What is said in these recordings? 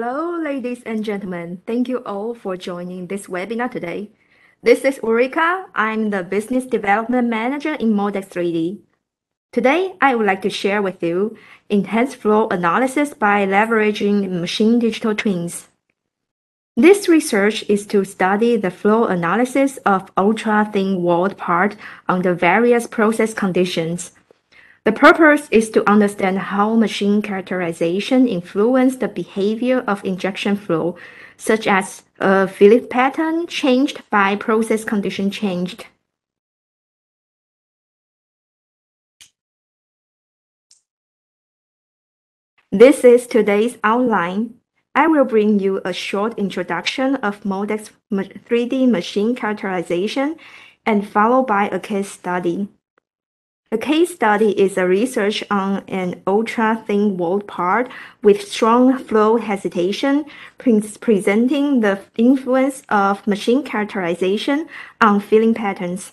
Hello, ladies and gentlemen. Thank you all for joining this webinar today. This is Ulrika. I'm the Business Development Manager in Modex 3D. Today, I would like to share with you enhanced flow analysis by leveraging machine digital twins. This research is to study the flow analysis of ultra-thin walled part under various process conditions. The purpose is to understand how machine characterization influences the behavior of injection flow, such as a fillet pattern changed by process condition changed. This is today's outline. I will bring you a short introduction of Modex 3D machine characterization and followed by a case study. A case study is a research on an ultra-thin walled part with strong flow hesitation, presenting the influence of machine characterization on filling patterns.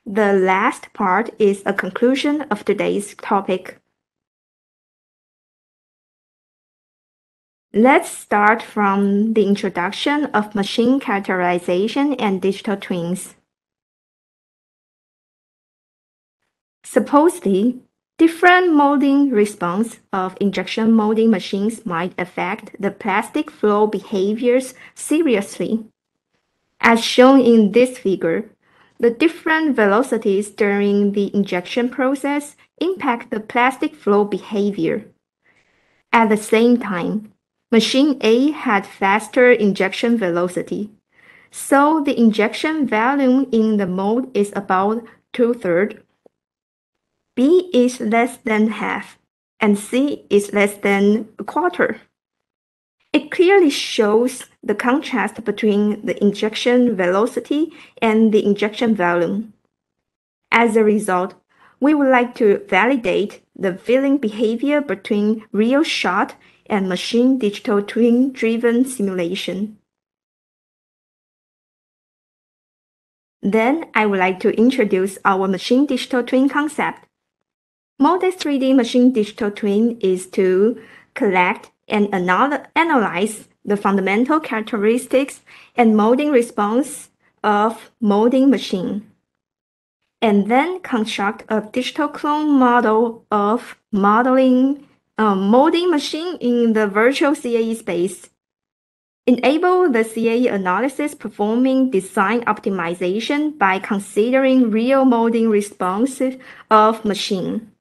The last part is a conclusion of today's topic. Let's start from the introduction of machine characterization and digital twins. Supposedly, different molding response of injection molding machines might affect the plastic flow behaviors seriously. As shown in this figure, the different velocities during the injection process impact the plastic flow behavior. At the same time, machine A had faster injection velocity, so the injection volume in the mold is about 2/3. B is less than half, and C is less than a quarter. It clearly shows the contrast between the injection velocity and the injection volume. As a result, we would like to validate the filling behavior between real shot and machine digital twin-driven simulation. Then I would like to introduce our machine digital twin concept. Modex 3D machine digital twin is to collect and analyze the fundamental characteristics and molding response of molding machine, and then construct a digital clone model of molding machine in the virtual CAE space. Enable the CAE analysis performing design optimization by considering real molding responses of machine.